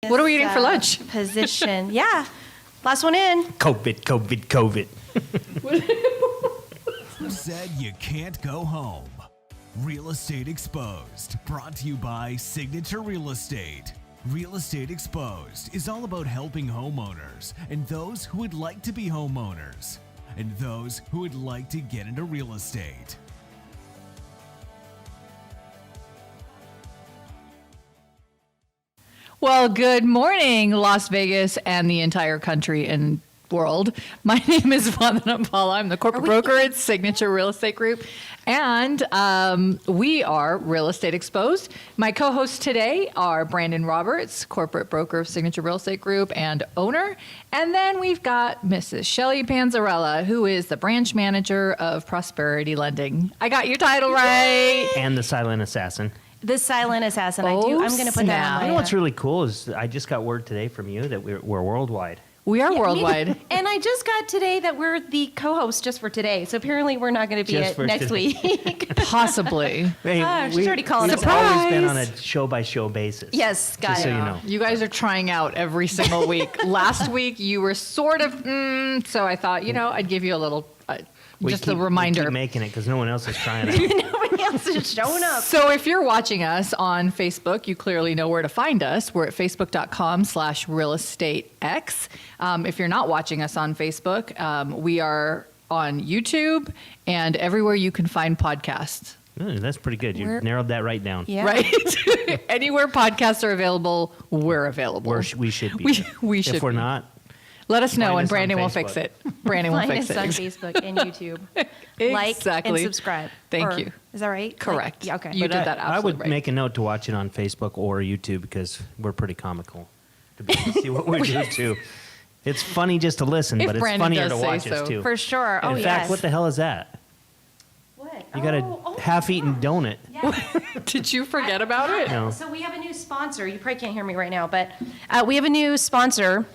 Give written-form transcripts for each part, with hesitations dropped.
What are we eating for lunch? Position. Yeah. Last one in. COVID. Who said you can't go home? Real Estate Exposed, brought to you by Signature Real Estate. Real Estate Exposed is all about helping homeowners and those who would like to be homeowners and those who would like to get into real estate. Well, good morning, Las Vegas and the entire country and world. My name is Vandana Paula. I'm the corporate broker at Signature Real Estate Group, and we are Real Estate Exposed. My co-hosts today are Brandon Roberts, corporate broker of Signature Real Estate Group and owner, and then we've got Mrs. Shelley Panzarella, who is the branch manager of Prosperity Lending. I got your title right. And the silent assassin. The silent assassin. Oh, I'm going to put that on my... You know what's really cool is I just got word today from you that we're worldwide. We are worldwide. And I just got today that we're the co-host just for today. So apparently we're not going to be it next week. Possibly. Hey, She's already calling us We've always out. been on a show-by-show basis. Yes, got Just it. so you know. You guys are trying out every single week. Last week you were sort of, so I thought, I'd give you a little, a reminder. We keep making it because no one else is trying it. Nobody else is showing up. So if you're watching us on Facebook, you clearly know where to find us. We're at facebook.com/realestatex. If you're not watching us on Facebook, we are on YouTube and everywhere you can find podcasts. Ooh, that's pretty good. You narrowed that right down. Yeah. Right? Anywhere podcasts are available, we're available. We should be. We should If we're be. not, Let us know Find and us on Brandon will Facebook. fix it. Brandon will Find fix us on it. Facebook and YouTube. Like and subscribe. Thank you. Is that right? Correct. Yeah, okay. You but did that I absolutely would right. make a note to watch it on Facebook or YouTube because we're pretty comical to be able to see what we do too. It's funny just to listen, If but it's Brandon funnier does to say watch so. us too. For sure. And in fact, what the hell is that? What? You got a half-eaten donut. Did you forget about it? No. So we have a new sponsor. You probably can't hear me right now, but we have a new sponsor.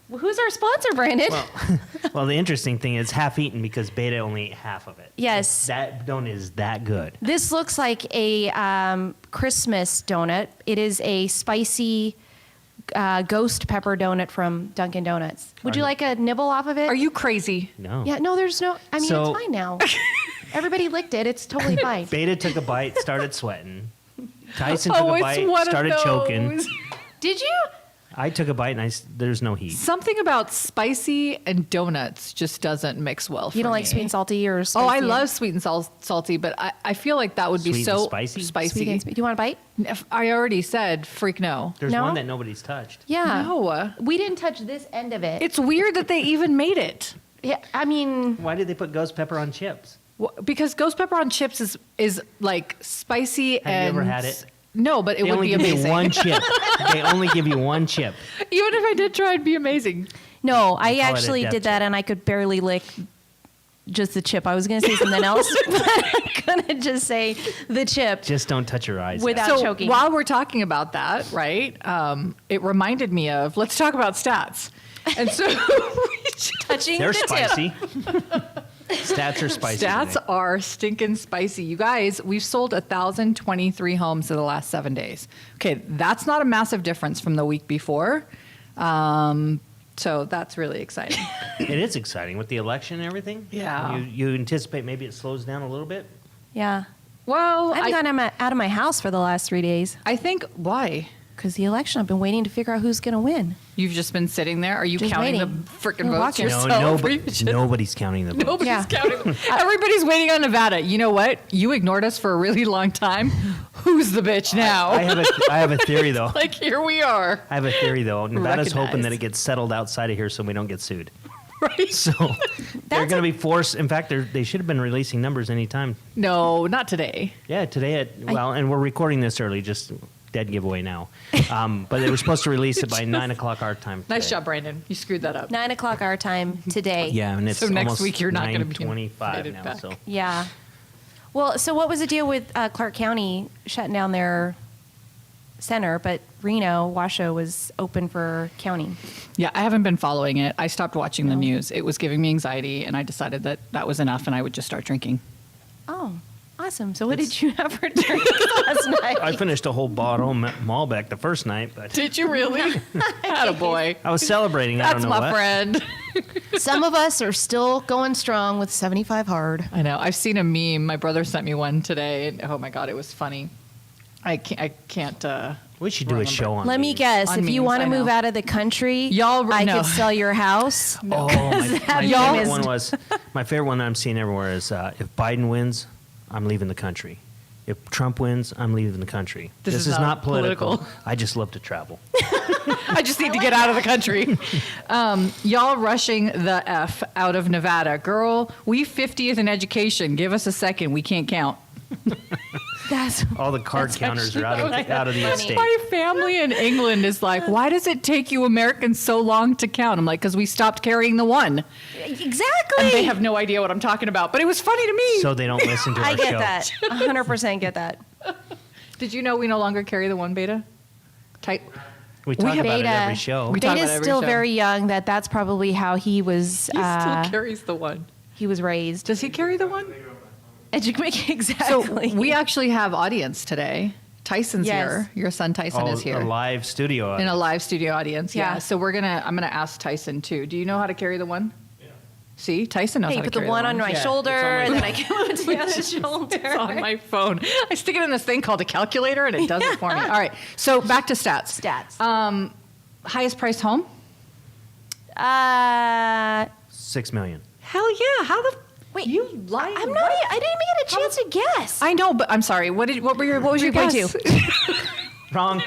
Well, who's our sponsor, Brandon? Well, the interesting thing is half-eaten because Beta only ate half of it. Yes. That donut is that good. This looks like a Christmas donut. It is a spicy ghost pepper donut from Dunkin' Donuts. Would you like a nibble off of it? Are you crazy? No. Yeah, no, there's no... I mean, So- it's fine now. Everybody licked it. It's totally fine. Beta took a bite, started sweating. Tyson took Oh, a it's bite, one of started choking. those. Did you? I took a bite and there's no heat. Something about spicy and donuts just doesn't mix well for me. You don't like sweet and salty or spicy? Oh, I love sweet and salty, but I feel like that would be Sweet so and spicy? Sweet and sweet. Do you want a bite? I already said freak no. There's No? one that nobody's touched. Yeah. No. We didn't touch this end of it. It's weird that they even made it. Yeah, I mean... Why did they put ghost pepper on chips? Because ghost pepper on chips is like spicy Have and... you ever had it? No, but it They would only be give amazing. you one chip. They only give you one chip. Even if I did try, it'd be amazing. No, I call it a actually death did that chip. and I could barely lick just the chip. I was going to say something else, but I'm going to just say the chip. Just don't touch your eyes. Without So choking. while we're talking about that, right, it reminded me of, let's talk about stats. And so Touching They're the spicy. Stats are spicy. stats today. are stinking spicy. You guys, we've sold 1,023 homes in the last 7 days. Okay, that's not a massive difference from the week before. So that's really exciting. It is exciting with the election and everything. Yeah. You anticipate maybe it slows down a little bit? tip. Yeah. Well, I haven't gotten out of my house for the last 3 days I think, why? because the election, I've been waiting to figure out who's going to win. You've just been sitting there? Are you Just counting waiting. the freaking I'm votes watching. yourself? Nobody's counting the votes. Nobody's Yeah. counting them. Everybody's waiting on Nevada. You know what? You ignored us for a really long time. Who's the bitch now? I have a theory though. Like, here we are. I have a theory though. Nevada's hoping Recognize. that it gets settled outside of here so we don't get sued. Right? So they're going to be forced. In fact, they should have been releasing numbers anytime. No, not today. Yeah, today and we're recording this early, just dead giveaway now. But they were supposed to release it by 9 o'clock our time. Nice today. job, Brandon. You screwed that up. 9 o'clock our time today. Yeah, and it's So next almost week you're not gonna be 9:25 invited now. back. So Yeah. Well, so what was the deal with Clark County shutting down their center, but Reno, Washoe was open for county? Yeah, I haven't been following it. I stopped watching the news. It was giving me anxiety, and I decided that that was enough, and I would just start drinking. Oh. Awesome. So what did you have for drinks last night? I finished a whole bottle of Malbec the first night, but Did you really? Attaboy. I was celebrating. I That's don't know my what. friend. Some of us are still going strong with 75 hard. I know. I've seen a meme. My brother sent me one today. And, oh my God, it was funny. I can't. We should do a remember. show on. Let me memes. guess. On If you memes, want I to move know. out of the country, Y'all I no. could sell your house. Oh, my Y'all- favorite one was my favorite one that I'm seeing everywhere is if Biden wins, I'm leaving the country. If Trump wins, I'm leaving the country. This This is is not not political. political. I just love to travel. I just need to get out of the country. Y'all rushing the F out of Nevada. Girl, we 50th in education. Give us a second. We can't count. That's All the card counters are out of the funny. estate. My family in England is like, why does it take you Americans so long to count? I'm like, because we stopped carrying the one. exactly. And they have no idea what I'm talking about. But it was funny to me. So they don't listen to our I get show. that. 100% get that. Did you know we no longer carry the one beta? Type. We talk have about it Beta. every show. We talk Beta's about every still show. very young. That's probably how he was. He still carries the one. He was raised. Does he carry the one? Exactly. So we actually have audience today. Tyson's Yes. here. Your son Tyson is here. A live studio. In a live studio audience, yeah. Yeah. So I'm gonna ask Tyson too. Do you know how to carry the one? Yeah. See, Tyson knows Hey, how to put the carry one on my Yeah, shoulder, it's on my and then I can move it to the other shoulder. It's on my phone. I stick it in this thing called a calculator, and it does it for me. All right. So back to stats. Stats. Highest priced home? 6 million. Hell yeah! How the Wait, you lying? I'm not. I didn't even get a chance to guess. I know, but I'm sorry. What was your guess? 3.2. Wrong.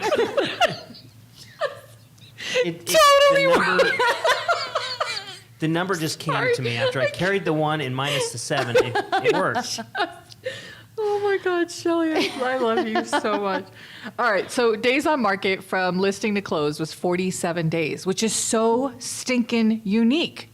Totally the number just came to me after I carried the 1 and minus the 7. It works. Oh my God, Shelly, I love you so much. All right, so days on market from listing to close was 47 days, which is so stinking unique.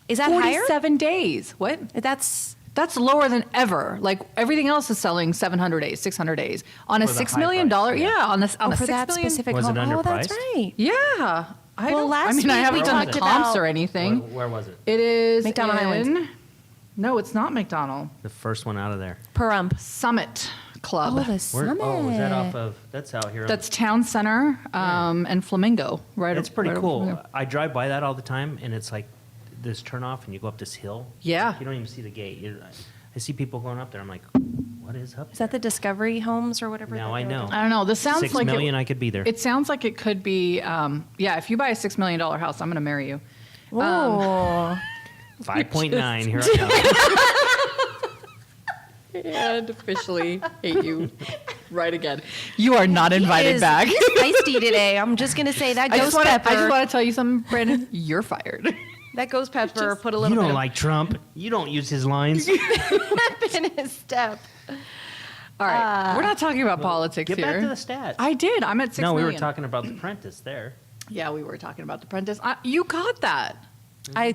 Is that higher? 47 days. What? That's That's lower than ever. Like everything else is selling 700 days, 600 days on a For the $6 high million. price, yeah. Yeah, on a for $6 that million. specific Was it home. Oh, that's underpriced? right. Yeah. I Well, don't- last I mean, I week haven't we done the talked comps about- or anything. Where was it? It is McDonald in, Highlands. No, it's not McDonald. The first one out of there. Perump. Summit Club. Oh, the Where, summit. oh, is that off of? That's out here. That's Town Center and Flamingo. Right. It's pretty right cool. over there. I drive by that all the time, and it's like this turnoff, and you go up this hill. Yeah. You don't even see the gate. I see people going up there. I'm like, what is up Is that the Discovery Homes or whatever? Now that I they were know. doing? I don't know. This sounds 6 like million, it, I could be there. it sounds like it could be. Yeah, if you buy a $6 million house, I'm going to marry you. Oh. 5.9. Here I come. And officially hate you right again. You are not invited back. He's feisty today. I'm just gonna say that I ghost just pepper. want to tell you something, Brandon. You're fired. That ghost pepper put a You little don't bit like Trump. You don't use his lines. of pep in his step. All right, we're not talking about politics Get here. back to the stats. I did. I'm at 6 No, we were million. talking about The Apprentice there. Yeah, we were talking about The Apprentice. You got that. I.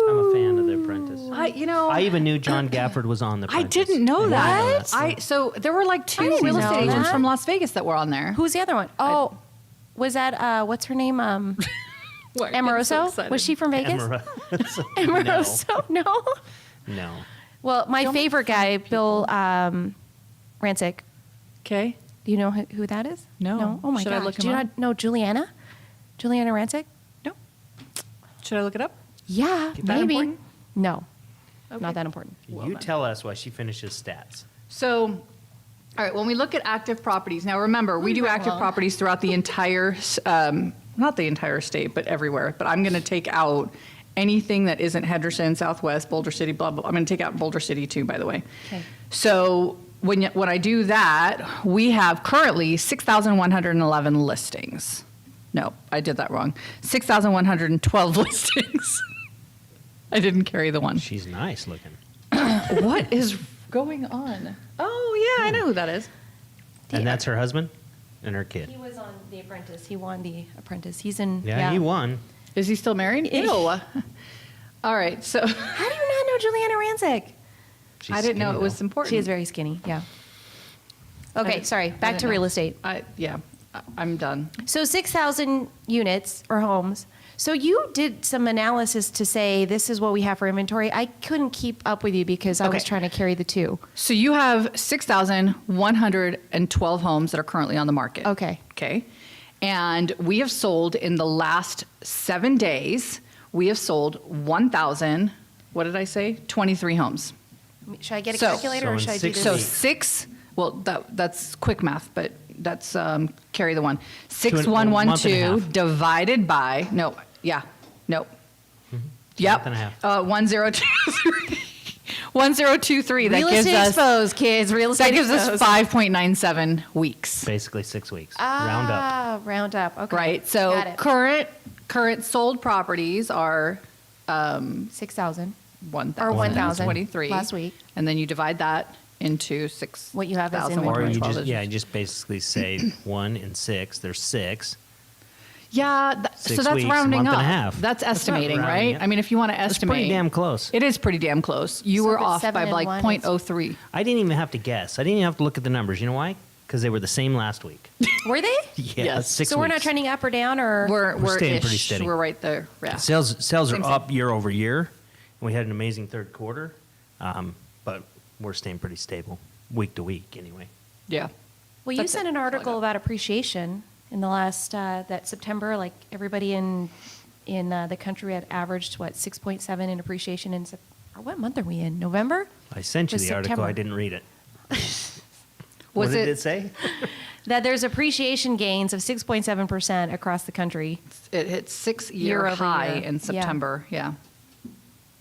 I'm a fan of The Apprentice. I I even knew John Gafford was on The I Apprentice. didn't know I that. that. So there were like 2 didn't real know estate agents that. from Las Vegas that were on there. Who's the other one? Oh, was that what's her name? Why are you so Amoroso. excited? Was she from Vegas? Amoroso. Amoroso. No. No. Well, my favorite guy, Bill Rancic. Okay. Do you know who that is? No. Oh my Should I gosh. look him Do you up? not know Juliana? Juliana Rancic? No. Should I look it up? Yeah, That maybe. important? No, Okay. not that important. You tell us why she finishes stats. So, all right, when we look at active properties, now remember, we do active properties throughout the entire, not the entire state, but everywhere. But I'm going to take out anything that isn't Henderson, Southwest, Boulder City, blah, blah. I'm going to take out Boulder City too, by the way. Okay. So when I do that, we have currently 6,111 listings. No, I did that wrong. 6,112 listings. I didn't carry the one. She's nice looking. What is going on? Oh, yeah, I know who that is. And that's her husband and her kid. He was on The Apprentice. He won The Apprentice. He's in. Yeah, he won. Is he still married? Ew. All right, so How do you not know Juliana Rancic? She's I didn't know skinny, it was though. important. She is very skinny. Yeah. Okay, sorry. I Back didn't to know. real estate. Yeah. I'm done. So 6,000 units or homes. So you did some analysis to say this is what we have for inventory. I couldn't keep up with you because I was Okay. trying to carry the two. So you have 6,112 homes that are currently on the market. Okay. Okay. And we have sold in the last 7 days, we have sold 1,000, what did I say? 23 homes. Should I get a So- calculator or so should in I do 6 this? So weeks. 6, well, that's quick math, but that's carry the one. a month and a 6112 half. divided by, no. Yep. Month and a half. 1023. 1023. That Real gives estate us exposed, kids. Real estate that gives us exposed. 5.97 weeks. Basically 6 weeks. Round up. Ah, round up. Okay. Right. So Got it. current sold properties are 6,000. 1,023 last week. and then you divide that into 6. What you have as 1,000, inventory. Or you 112. just, you just basically say 1 and 6. There's 6. Yeah, so 6 that's weeks, rounding month up. and a half. That's That's not estimating, rounding right? it. I mean, if you want to It's estimate, pretty damn close. It is pretty damn close. You So were if it's off by 7 and like 1, 0.03. I didn't even have to guess. I didn't even have to look at the numbers. You know why? Because they were the same last week. Were they? Yeah, Yes. 6 So we're not weeks. trending up or down or? We're staying pretty ish. steady. We're right there. Yeah. Sales Same, are same. up year over year. And we had an amazing third quarter, but we're staying pretty stable week to week anyway. Yeah. Well, you That's sent it. an That's all I article got. about appreciation in the last, that September, like everybody in the country had averaged, what, 6.7 in appreciation in, or what month are we in? November? I sent you Was the article. September. I didn't read it. Was what did it- it say? That there's appreciation gains of 6.7% across the country. It hit 6-year Year over high year. in Yeah. September. Yeah.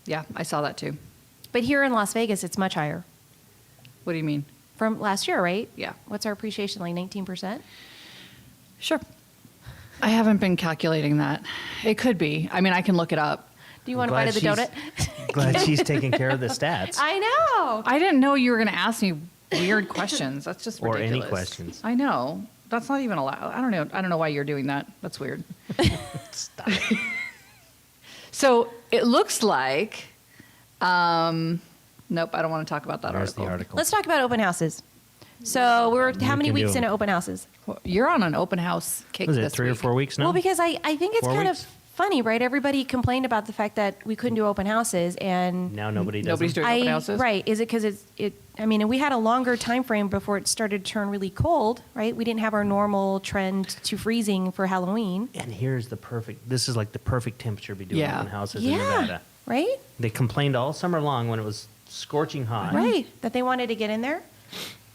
Yeah, I saw that too. But here in Las Vegas, it's much higher. What do you mean? From last year, right? Yeah. What's our appreciation, like 19%? Sure. I haven't been calculating that. It could be. I mean, I can look it up. Do you want to Glad bite of the she's- donut? Glad she's taking care of the stats. I know. I didn't know you were going to ask me weird questions. That's just Or any ridiculous. questions. I know. That's not even allowed. I don't know. I don't know why you're doing that. That's weird. Stop it. So it looks like, nope, I don't want to talk about that There's the article. article. Let's talk about open houses. So we're how You many can weeks do 'em. into open houses? Well, you're on an open house kick Was it this 3 or week. 4 weeks now? Well, because I think it's 4 kind weeks? of funny, right? Everybody complained about the fact that we couldn't do open houses, and Now nobody does Nobody's them. doing open houses. right. Is it because it? I mean, and we had a longer time frame before it started to turn really cold, right? We didn't have our normal trend to freezing for Halloween. And here's the perfect, this is like the perfect temperature to be doing Yeah. open houses in Yeah, Nevada. right, They complained all summer long when it was scorching hot. right. That they wanted to get in there.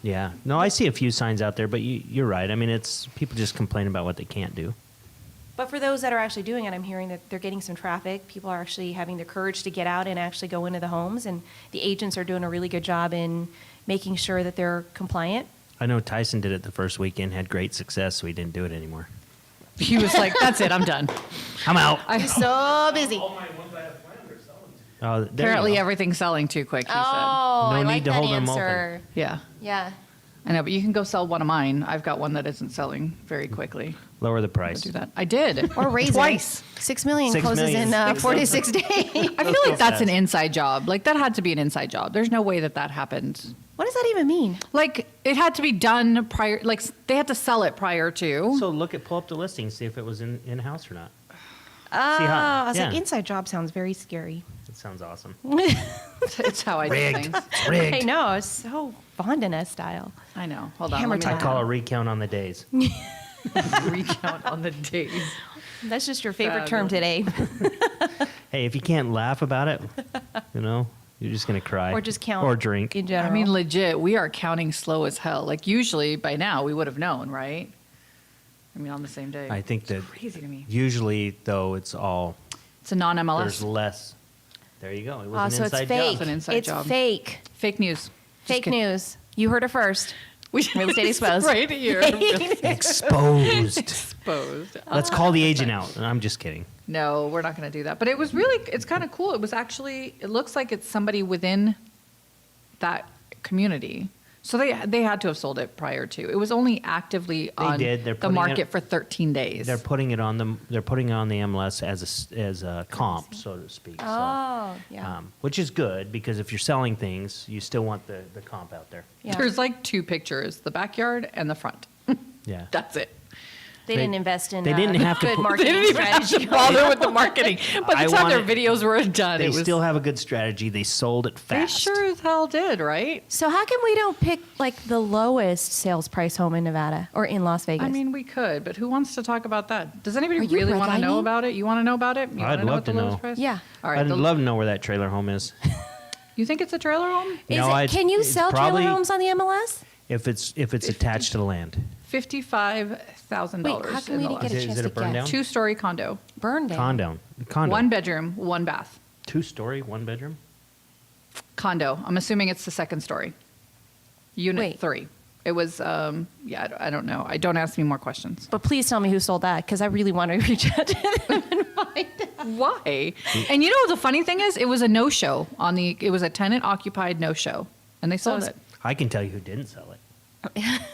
Yeah. No, I see a few signs out there, but you're right. I mean, it's people just complain about what they can't do. But for those that are actually doing it, I'm hearing that they're getting some traffic. People are actually having the courage to get out and actually go into the homes, and the agents are doing a really good job in making sure that they're compliant. I know Tyson did it the first weekend, had great success, so he didn't do it anymore. He was like, "That's it, I'm done." I'm out. I'm so busy. Oh, there you Apparently, go. everything's selling too quick. He Oh, No I need like to that hold them open. answer. said, "Yeah, Yeah. I know, but you can go sell one of mine. I've got one that isn't selling very quickly. Lower the I'll price. do that. I did, Or raise twice. it. 6 million 6 closes million. in 46 days. I feel go like that's an fast. inside job. Like that had to be an inside job. There's no way that happened. What does that even mean? Like it had to be done prior. Like they had to sell it prior to. So pull up the listing, see if it was in house or not. Oh, how- I was like, yeah. inside job sounds very scary. It sounds awesome. It's how I do Rigged. things. It's rigged. I know, it's so Vondana style. I know. Hold on. Hammer Let me I time. call a recount on the days. recount on the days. That's just your favorite term Fabulous. today. Hey, if you can't laugh about it, you're just gonna cry Or just count. or drink. In general. I mean, legit, we are counting slow as hell. Like usually by now we would have known, right? I mean, on the same day. I think that Crazy to me. usually though it's all It's a non-MLS. there's less. There you go. It Oh, was so an it's inside fake. job. It's an inside It's job. fake. Fake news. Just Fake kidding. news. You heard it first. We Real estate exposed. right here. Exposed. Exposed. Let's call the agent out. I'm just kidding. No, we're not going to do that. But it was really, it's kind of cool. It was actually, it looks like it's somebody within that community. So they had to have sold it prior to. It was only actively on did. They're the putting market it- for 13 days. They're putting it on the MLS as a comp, so to speak. Oh, yeah. Which is good because if you're selling things, you still want the comp out there. Yeah. There's like two pictures, the backyard and the front. Yeah. That's it. They didn't invest in they didn't have to good put- marketing They didn't even have strategy. to bother with the marketing. By I the time their wanted- videos were done, They it was still have a good strategy. They sold it they fast. sure as hell did, right? So how come we don't pick like the lowest sales price home in Nevada or in Las Vegas? I mean, we could, but who wants to talk about that? Does anybody Are you really want to know redlining? about it? You want to know about it? You I'd wanna know love what the to lowest know. price? Yeah. All right. I'd the- love to know where that trailer home is. You think it's a trailer home? Can you it's sell probably- trailer homes on the MLS? if it's attached to the land? $55,000. Wait, how come we didn't get a Is chance it to a burn guess? down? 2-story condo, Burn down. Condo. 1 bedroom, 1 bath. 2-story, 1 bedroom. Condo. I'm assuming it's the second story. Unit Wait. 3. It was, I don't know. Don't ask me more questions. But please tell me who sold that because I really want to reach out to them and find out. Why? And you know, the funny thing is, it was a no-show it was a tenant-occupied no-show, and they sold it. I can tell you who didn't sell it.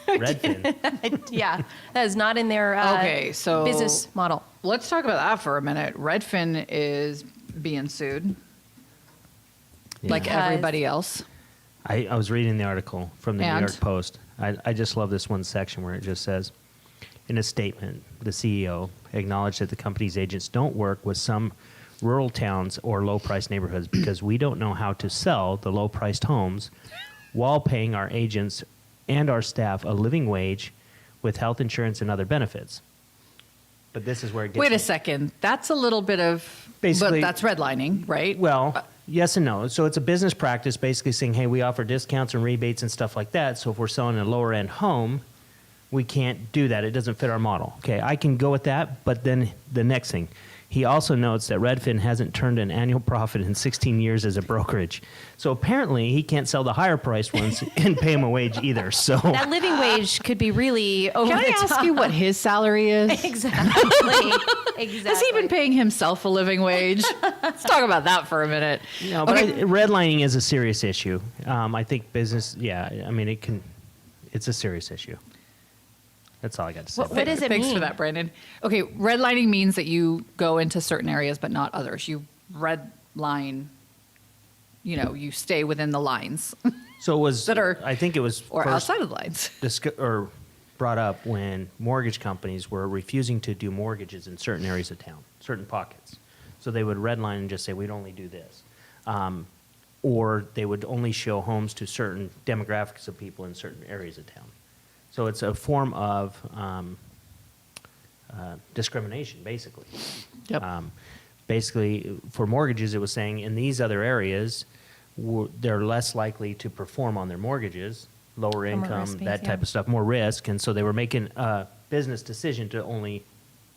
Redfin. Yeah, that is not in their Okay, so- business model. Let's talk about that for a minute. Redfin is being sued, like Because- everybody else. I was reading the article from the New And? York Post. I just love this one section where it just says, in a statement, the CEO acknowledged that the company's agents don't work with some rural towns or low-priced neighborhoods because we don't know how to sell the low-priced homes while paying our agents and our staff a living wage with health insurance and other benefits. But this is where it gets... Wait a second. That's a little bit of, Basically- but that's redlining, right? Well, yes and no. So it's a business practice basically saying, hey, we offer discounts and rebates and stuff like that. So if we're selling a lower end home, we can't do that. It doesn't fit our model. Okay, I can go with that. But then the next thing, he also notes that Redfin hasn't turned an annual profit in 16 years as a brokerage. So apparently he can't sell the higher priced ones and pay him a wage either. So That living wage could be really over Can I the ask top. you what his salary is? Exactly. Exactly. Has he been paying himself a living wage? Let's talk about that for a minute. no, but Okay. redlining is a serious issue. I think business, I mean, it's a serious issue. That's all I got to say. What does it Thanks for mean? that, Brandon. Okay, redlining means that you go into certain areas but not others. You red line, you stay within the lines So it was, that are- I think it was or first outside of the lines. or brought up when mortgage companies were refusing to do mortgages in certain areas of town, certain pockets. So they would redline and just say, we'd only do this. Or they would only show homes to certain demographics of people in certain areas of town. So it's a form of discrimination, basically. Yep. Basically, for mortgages, it was saying in these other areas, they're less likely to perform on their mortgages, lower income, risk-based, that type yeah. of stuff, more risk. And so they were making a business decision to only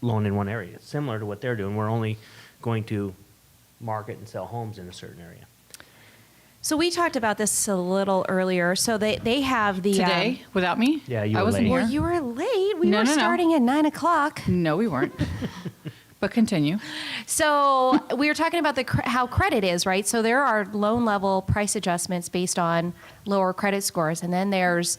loan in one area, similar to what they're doing. We're only going to market and sell homes in a certain area. So we talked about this a little earlier. So they have the Today, without me? Yeah, you I were wasn't late. here. Well, you were late. We No, were no, no. starting at 9 o'clock. No, we weren't. But continue. So we were talking about how credit is, right? So there are loan level price adjustments based on lower credit scores, and then there's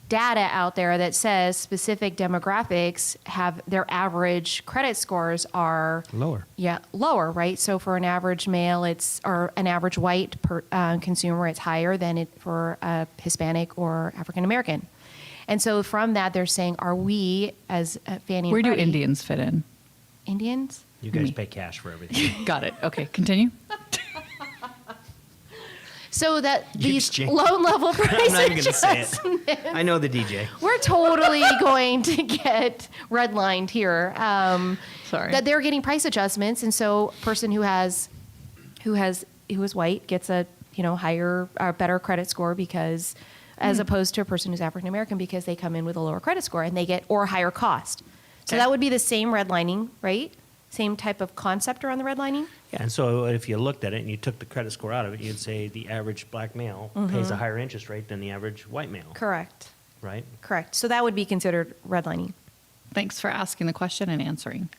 data out there that says specific demographics have their average credit scores are Lower. lower, right? So for an average male, or an average white consumer, it's higher than it for a Hispanic or African American. And so from that, they're saying, are we as Fannie and Where do Freddie- Indians fit in? Indians? You guys Me. pay cash for everything. Got it. Okay, continue. So that these exchange- loan level price I'm not even going to say it. adjustments, I know the DJ. we're totally going to get redlined here. Sorry. That they're getting price adjustments, and so a person who is white gets a higher or better credit score because, as opposed to a person who's African American, because they come in with a lower credit score and they get or higher cost. So Okay. that would be the same redlining, right? Same type of concept around the redlining. Yeah, and so if you looked at it and you took the credit score out of it, you'd say the average black male pays a higher interest rate than the average white male, Correct. right? Correct. So that would be considered redlining. Thanks for asking the question and answering.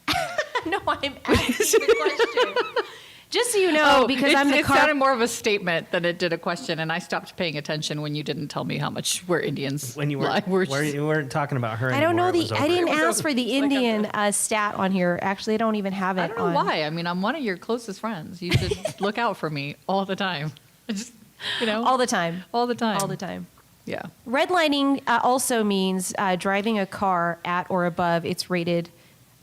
No, I'm asking the question. Just so you know, because I'm the it sounded more of a statement than it did a question, and I stopped paying attention when you didn't tell me how much we're Indians. When you lie. weren't talking about her I anymore. don't know it was I over. didn't was ask over. for the Like Indian stat on here. Actually, I don't even have it. I don't know on. why. I mean, I'm one of your closest friends. You should look out for me all the time. I just, All the time. all the time. All the time. Yeah. Redlining also means driving a car at or above its rated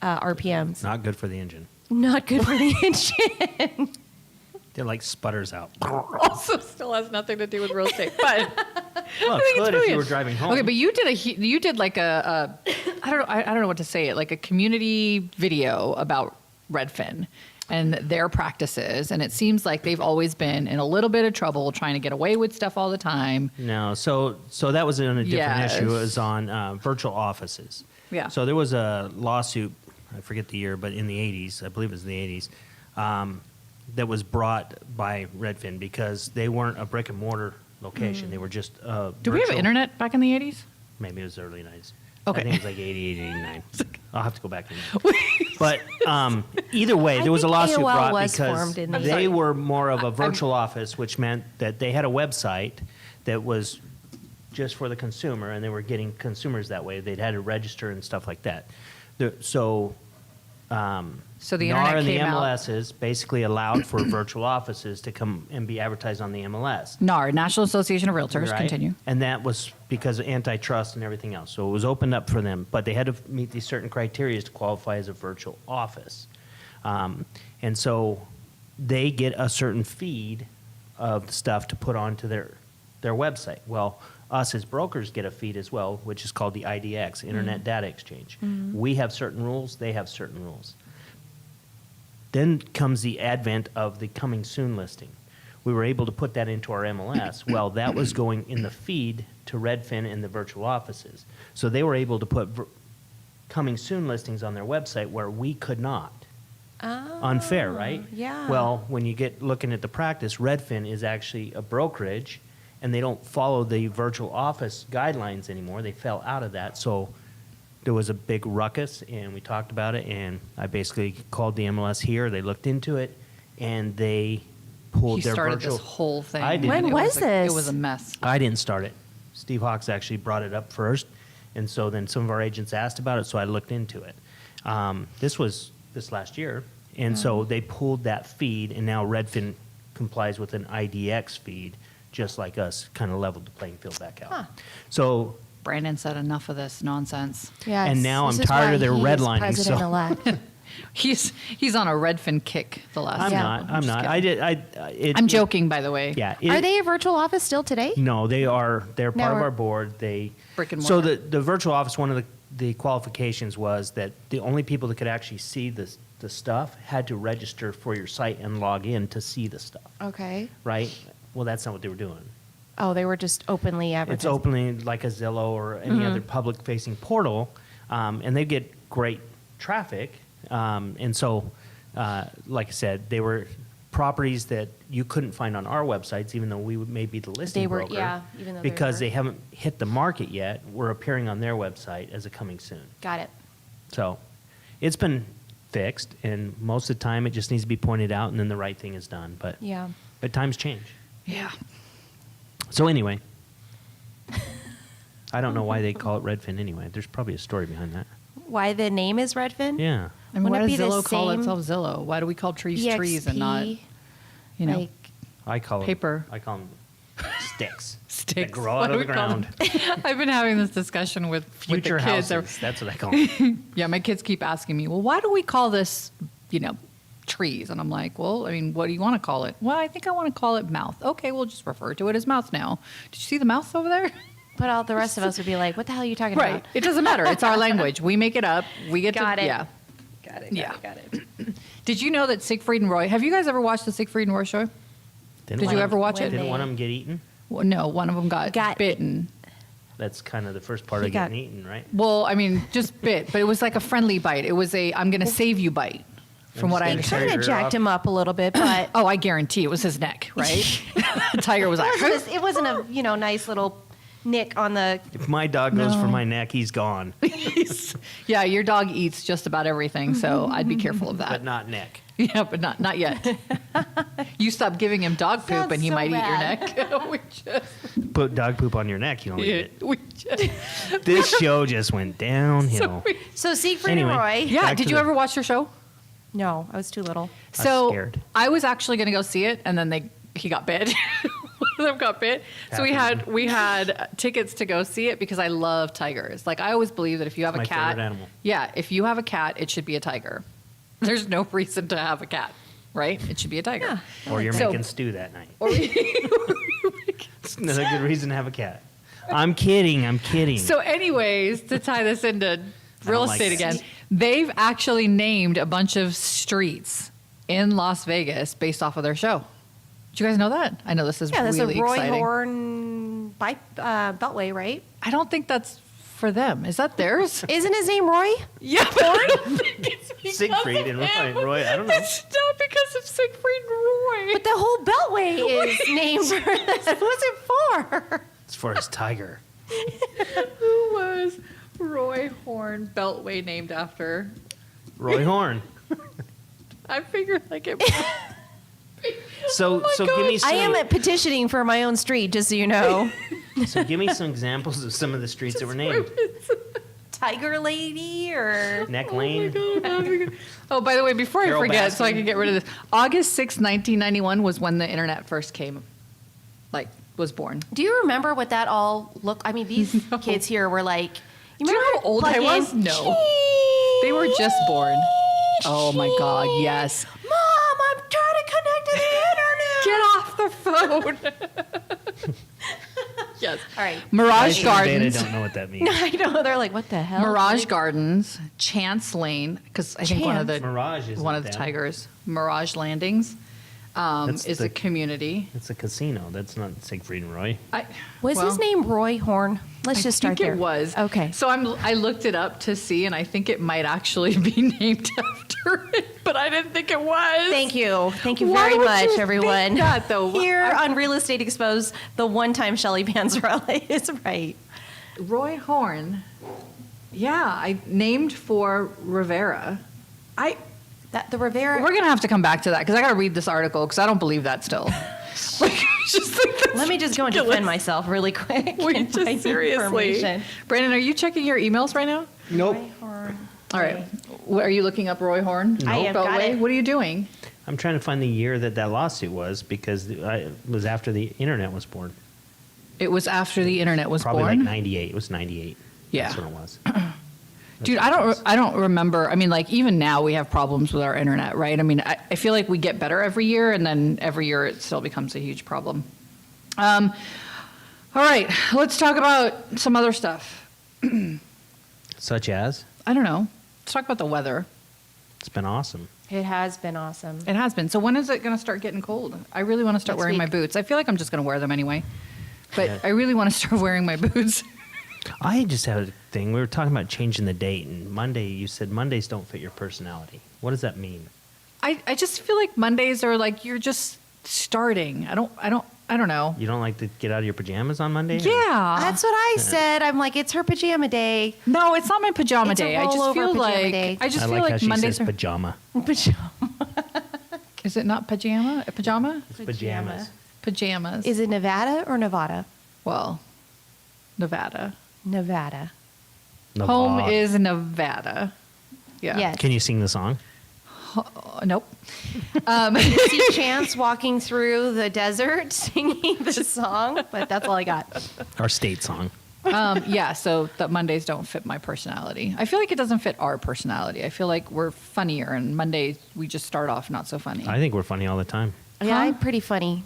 RPMs. Not good for the engine. Not good for the engine. It like sputters out. Also, still has nothing to do with real estate, but Well, I think it it's could if you brilliant. were driving home. Okay, but you did like a I don't know what to say it, like a community video about Redfin and their practices, and it seems like they've always been in a little bit of trouble trying to get away with stuff all the time. No, so that was on a different Yes. issue. It was on virtual offices. Yeah. So there was a lawsuit, I forget the year, but in the 80s, I believe it was the 80s, that was brought by Redfin because they weren't a brick and mortar location. They were just Did we have internet back in the 80s? Maybe it was early 90s. Okay. I think it was like 88, 89. I'll have to go back and look. But either way, there was a think lawsuit AOL brought was because formed in the- they were more of a virtual office, which meant that they had a website that was just for the consumer, and they were getting consumers that way. They'd had to register and stuff like that. So So the NAR internet and the came out. MLSs basically allowed for virtual offices to come and be advertised on the MLS. NAR, National Association of Realtors. Right? Continue. And that was because of antitrust and everything else. So it was opened up for them, but they had to meet these certain criteria to qualify as a virtual office. And so they get a certain feed of stuff to put onto their website. Well, us as brokers get a feed as well, which is called the IDX, Internet Data Exchange. We have certain rules, they have certain rules. Then comes the advent of the coming soon listing. We were able to put that into our MLS. Well, that was going in the feed to Redfin and the virtual offices. So they were able to put coming soon listings on their website where we could not. Unfair, right? yeah. Well, when you get looking at the practice, Redfin is actually a brokerage, and they don't follow the virtual office guidelines anymore. They fell out of that. So there was a big ruckus, and we talked about it, and I basically called the MLS here. They looked into it, and they pulled He their started virtual. this whole thing. I didn't. When It was this? It was a mess. I didn't start it. Steve Hawks actually brought it up first, and so then some of our agents asked about it, so I looked into it. This was this last year, and so they pulled that feed, and now Redfin complies with an IDX feed, just like us, kind of leveled the playing field back out. Huh. So, Brandon said enough of this nonsense. Yes, And now this I'm is tired why of their he is redlining, so- President-elect. He's on a Redfin kick the last. I'm Yeah. not. I'm just not. kidding. I'm joking, by the way. Yeah. Are they a virtual office still today? No, they are. They're Now part of we're- our board. They Brick and So mortar. the virtual office, one of the qualifications was that the only people that could actually see the stuff had to register for your site and log in to see the stuff, Okay. right? Well, that's not what they were doing. Oh, they were just openly It's advertising. openly like a Zillow or any other public-facing portal, and they get great traffic. And so, like I said, they were properties that you couldn't find on our websites, even though we may be the listing They were- broker. yeah, even though they because were. they haven't hit the market yet. We're appearing on their website as a coming soon. Got it. So, it's been fixed, and most of the time it just needs to be pointed out, and then the right thing is done. But Yeah. times change. Yeah. So anyway, I don't know why they call it Redfin anyway. There's probably a story behind that. Why the name is Redfin? Yeah. I mean, Wouldn't why it does be the Zillow call same itself Zillow? Why do we call trees trees and not, EXP, you know, like, I call Paper. I call them sticks. sticks? That grow What out do of the we call them? ground. I've been having this discussion with Future the kids. houses. That's what I call them. Yeah, my kids keep asking me, well, why do we call this, trees? And I'm like, well, I mean, what do you want to call it? Well, I think I want to call it mouth. Okay, we'll just refer to it as mouth now. Did you see the mouth over there? but all the rest of us would be like, what the hell are you talking Right. about? It doesn't matter. It's our language. We make it up. We get Got to, it. yeah. Got it. Yeah. Got it. Did you know that Siegfried and Roy, have you guys ever watched the Siegfried and Roy show? Didn't Did one you of ever watch when it? Didn't they- one of them get eaten? Well, no, one of them got bitten. That's kind of the first part He of got- getting eaten, right? Well, I mean, just bit, but it was like a friendly bite. It was a I'm going to save you bite, from what I They understand. Kind of Tiger jacked off. him up a little bit, but Oh, I guarantee it was his neck, right? Tiger was like, it wasn't a nice little nick on the. If my dog goes for No. my neck, he's gone, yeah, your dog eats just about everything, so I'd be careful of but that. not neck. Yeah, but not yet. You stop giving him dog poop, Sounds and he so might bad. eat your neck. We just, Put dog poop on your neck, you only yeah, get. we just, This show just went downhill. So Siegfried Anyway. and Roy. yeah. Back Did to you the- ever watch your show? No, I was too little. I was So scared. I was actually going to go see it, and then he got bit. them got bit. So we had tickets to go see it because I love tigers. Like I always believe that if you have My a cat, favorite animal. yeah, if you have a cat, it should be a tiger. There's no reason to have a cat, right? It should be a tiger. Or you're So- making stew that night. It's another good reason to have a cat. I'm kidding. So, anyways, to tie this into real like estate that. again, they've actually named a bunch of streets in Las Vegas based off of their show. Did you guys know that? I know this is Yeah, that's really a Roy exciting. Horn Beltway, right? I don't think that's for them. Is that theirs? Isn't his name Roy? Yeah, but I don't think it's because Siegfried of and him. Roy, I don't know. It's not because of Siegfried and Roy. But the whole Beltway is named for that. What's it for? It's for his tiger. Who was Roy Horn Beltway named after? Roy Horn. I figured like it. So my so God. give me I some am petitioning for my own street, just so you know. so give me some examples of some of the streets that were named. Tiger Lady or Neck Lane. Oh, by the way, before Carol I forget, so I Baskin. can get rid of this, August 6, 1991 was when the internet first came, was born. do you remember what that all looked? I mean, these kids here were like, you Do you remember know how old I plug was? in? No. They were just born. Oh my God, yes. Mom, I'm trying to connect to the internet. Get off the phone. Yes. All right. Mirage I Gardens. don't know what that means. I know. They're like, what the hell? Mirage Gardens, Chance Lane, because I think one of the Mirage is one of the tigers, Mirage Landings, That's is the- a community. It's a casino. That's not Siegfried and Roy. Was well, his name Roy Horn? Let's just start I think there. it was. Okay. So I looked it up to see, and I think it might actually be named after it, but I didn't think it was. Thank you. Thank you Why very would much, you think everyone. that, though? Here I- on Real Estate Exposed, the one time Shelley Panzarella is right. Roy Horn. Yeah, I named for Rivera. The Rivera. We're gonna have to come back to that because I gotta read this article because I don't believe that still. Like, it's just like that's Let me just go and defend ridiculous. myself really quick. Wait, and find just seriously. information. Brandon, are you checking your emails right now? Nope. Roy Horn. All right. Are you looking up Roy Horn? I am, got Beltway? it. What are you doing? I'm trying to find the year that lawsuit was because it was after the internet was born. It was after the internet was Probably born. like 98. It was 98. Yeah. That's when it was. Dude, I don't remember. I mean, like even now we have problems with our internet, right? I mean, I feel like we get better every year, and then every year it still becomes a huge problem. All right, let's talk about some other stuff. Such as? I don't know. Let's talk about the weather. It's been awesome. It has been awesome. It has been. So when is it going to start getting cold? I really want to start Next wearing my week. boots. I feel like I'm just going to wear them anyway, but Yeah. I really want to start wearing my boots. I just had a thing. We were talking about changing the date, and Monday, you said Mondays don't fit your personality. What does that mean? I just feel like Mondays are like you're just starting. I don't know. You don't like to get out of your pajamas on Monday? or- Yeah. That's what I said. I'm like, it's her pajama day. No, it's not my pajama It's a day. I just rollover feel pajama like day. I just I feel like how like she Mondays says are. pajama. Pajama. Is it not pajama? A pajama? It's pajamas. Pajamas. Is it Nevada or Nevada? Well, Nevada. Nevada. Home Nevada. is Nevada. Yeah. Yes. Can you sing the song? Nope. See Chance walking through the desert singing the song, but that's all I got. Our state song. Yeah. So that Mondays don't fit my personality. I feel like it doesn't fit our personality. I feel like we're funnier, and Mondays we just start off not so funny. I think we're funny all the time. Yeah, Huh? I'm pretty funny.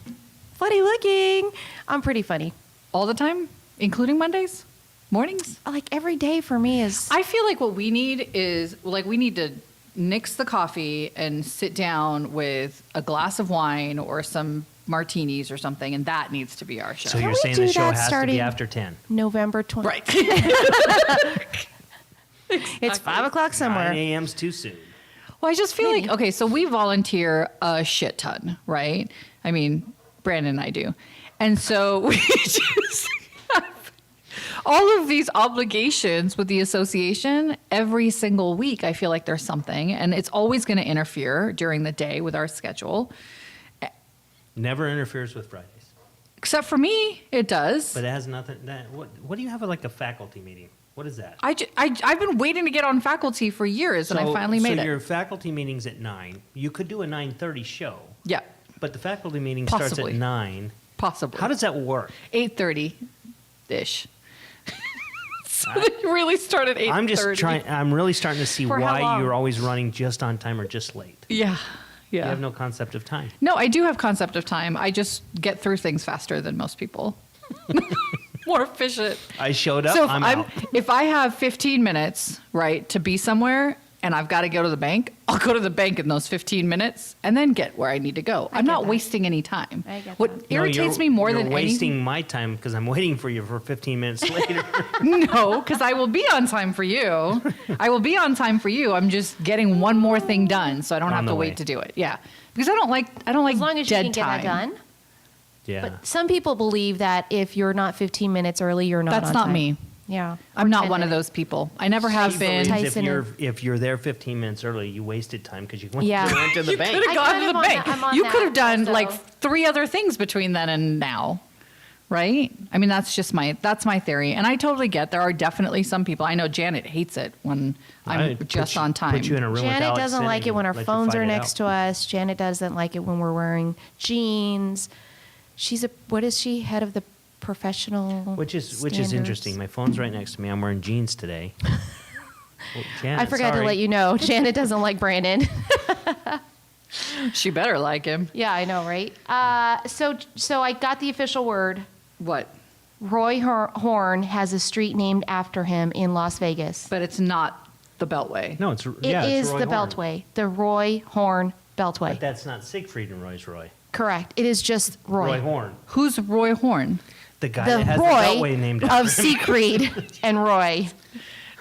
Funny looking. I'm pretty funny. All the time, including Mondays, mornings. Like every day for me is. I feel like what we need is like we need to nix the coffee and sit down with a glass of wine or some martinis or something, and that needs to be our show. So you're we saying do the show that has to starting- be after 10. November 20th. Right. It's 5 o'clock 9 somewhere. a.m.'s too soon. Well, I just feel like, okay, so we volunteer a shit ton, right? I mean, Brandon and I do. And so we just have all of these obligations with the association every single week. I feel like there's something, and it's always going to interfere during the day with our schedule. Never interferes with Fridays. Except for me, it does. But it has nothing. What do you have like a faculty meeting? What is that? I've been waiting to get on faculty for years, and I finally made so it. your faculty meeting's at 9. You could do a 9:30 show. Yeah, But the faculty meeting starts Possibly. at 9. possibly. How does that work? 8:30-ish. So they really start at 8:30. I'm just trying. I'm really starting to see For how why long? you're always running just on time or just late. Yeah. You Yeah. have no concept of time. No, I do have concept of time. I just get through things faster than most people. More efficient. I showed up. So out. if I have 15 minutes, right, to be somewhere and I've got to go to the bank, I'll go to the bank in those 15 minutes and then get where I need to go. I'm get not that. wasting any time. I get What that. No, irritates me more you're than wasting anything. my time because I'm waiting for you for 15 minutes later. No, because I will be on time for you. I will be on time for you. I'm just getting one more thing done, so I don't On have the to way. wait to do it. Yeah, because I don't like As long as you dead can time. get that done. Yeah. But some people believe that if you're not 15 minutes early, you're not That's on not time. me. Yeah. I'm Or not 10 one of minutes. those people. I never have She been. believes Tyson if you're there 15 minutes early, you wasted time because you went, Yeah. you went to the You bank. could have I gone kind to of the on bank. that- I'm on You could have that done also. like 3 other things between then and now, right? I mean, that's my theory, and I totally get there are definitely some people. I know Janet hates it when I'm I'd just put you- on time. Put you in a room with Janet Alex doesn't sitting like it when our and let you phones fight are it next out. to us. Janet doesn't like it when we're wearing jeans. What is she? Head of the professional. Which is standards. interesting. My phone's right next to me. I'm wearing jeans today. Well, Janet, I forgot to sorry. let you know. Janet doesn't like Brandon. She better like him. Yeah, I know, right? So I got the official word. What? Roy Horn has a street named after him in Las Vegas. But it's not the Beltway. No, it's It yeah, is it's Roy the Horn. Beltway, the Roy Horn Beltway. But that's not Siegfried and Roy's Roy. Correct. It is just Roy. Roy Horn, Who's Roy Horn? the guy The that has Roy the Beltway named after of him. Siegfried and Roy.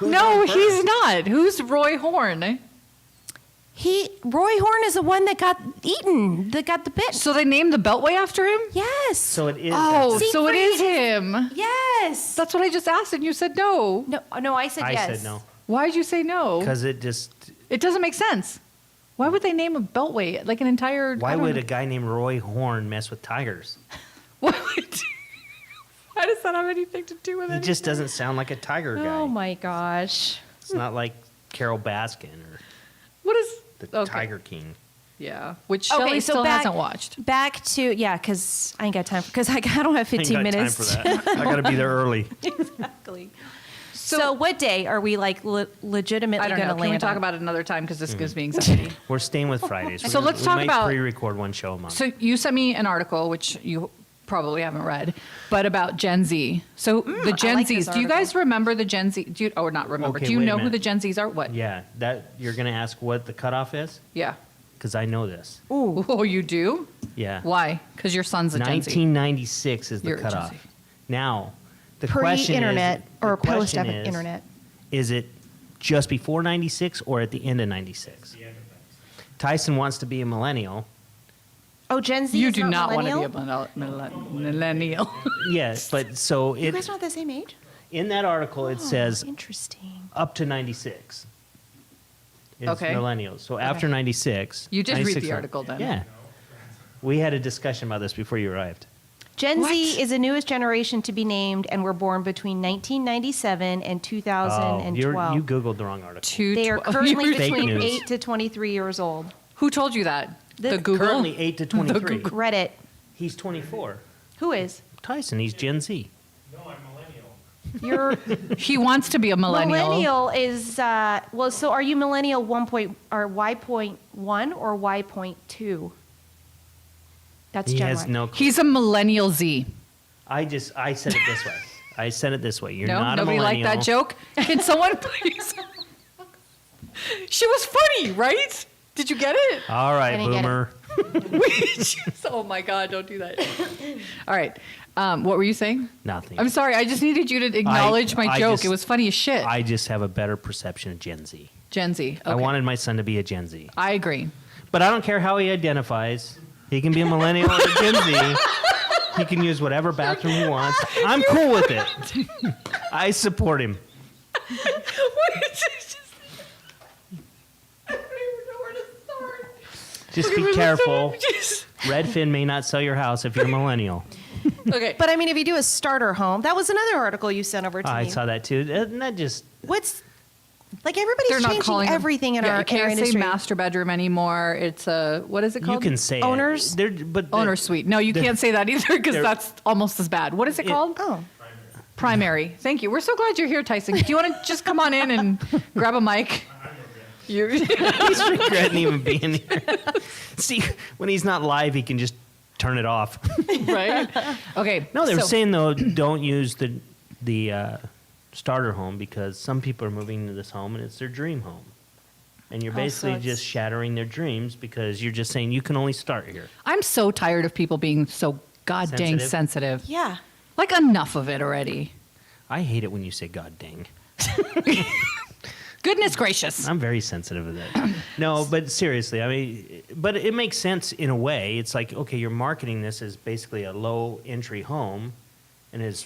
No, he's not. Who's Roy Horn? Roy Horn is the one that got eaten, that got the bit. So they named the Beltway after him? Yes. So it is. Oh, that's- so it is Siegfried him. yes. That's what I just asked, and you said no. No, I said I yes. said no Why did you say no? because it just. It doesn't make sense. Why would they name a Beltway like an entire? Why I don't would know. a guy named Roy Horn mess with tigers? Why does that have anything to do with He it? just doesn't sound like a tiger guy. Oh my gosh. It's not like Carol Baskin or What is the okay. Tiger King. Yeah, which Okay, Shelley so still back- hasn't watched. Back to because I ain't got time because I don't have 15 I ain't got minutes. time for that. I got to be there early. Exactly. So, what day are we like legitimately I don't going know. to Can we land talk on? about it another time because this gives me anxiety. We're staying with Fridays. So let's talk we might about- pre-record one show a month. So you sent me an article, which you probably haven't read, but about Gen Z. So the Gen like this Zs. Do you guys article. remember the Gen Z? Or not remember? Okay, do you wait a know who minute. the Gen Zs are? What? yeah, that you're going to ask what the cutoff is Yeah. because I know this. Ooh. Oh, you do? Yeah. Why? Because your son's a Gen Z. 1996 is the You're a Gen cutoff. Z. Now, the question Pre-internet is, or the question post-internet? Is it just before 96 or at the end of 96? Tyson wants to be a millennial. Oh, Gen Z. You is do not want to millennial? be a millennial. Yes, but so You it guys not the same age? in that article it Oh, says interesting. up to 96. It's Okay. millennials. So after 96. You did read 96 the article then. Yeah. We had a discussion about this before you arrived. Gen What? Z is the newest generation to be named and were born between 1997 and 2012. You Googled the wrong article. They are 12 currently years. Fake between news. 8 to 23 years old. Who told you that? The The- Google? Currently 8 to 23. Reddit. He's 24. Who is? Tyson, he's Gen Z. Your He wants to be a millennial. millennial is well. So are you millennial 1. Or Y.1 or Y.2? That's He Gen has Y. no clue. He's a millennial Z. I said it this way. I said it this way. You're No, not a nobody millennial. liked that joke. Can someone please? She was funny, right? Did you get it? All right, I didn't get it. boomer. Oh my God! Don't do that. All right. What were you saying? Nothing. I'm sorry. I just needed you to acknowledge my I joke. just- It was funny as shit. I just have a better perception of Gen Z. Gen Z. Okay. I wanted my son to be a Gen Z. I agree. But I don't care how he identifies. He can be a millennial or a Gen Z. He can use whatever bathroom he wants. I'm cool with it. I support him. I don't even know where to start. Just be careful. Redfin may not sell your house if you're a millennial. Okay. But I mean, if you do a starter home, that was another article you sent over to I me. saw that too. And that just What's Like everybody's They're not changing calling them- everything in Yeah, our, you can't in our say industry. master bedroom anymore. It's a, what is it You called? can say Owners? it. But Owner suite. No, you can't say that either because they're- that's almost as bad. What is it called? Oh, Primary. Thank you. We're so glad you're here, Tyson. Do you want to just come on in and grab a mic? You he's regretting even being here. See, when he's not live, he can just turn it off. right? Okay. No, they were so- saying though, don't use the starter home because some people are moving into this home and it's their dream home, and you're Oh, so basically it's- just shattering their dreams because you're just saying you can only start here. I'm so tired of people being so god dang Sensitive? sensitive. yeah. Like enough of it already. I hate it when you say "God dang." Goodness gracious. I'm very sensitive of that. No, but seriously, I mean, but it makes sense in a way. It's like, okay, you're marketing this as basically a low entry home, and is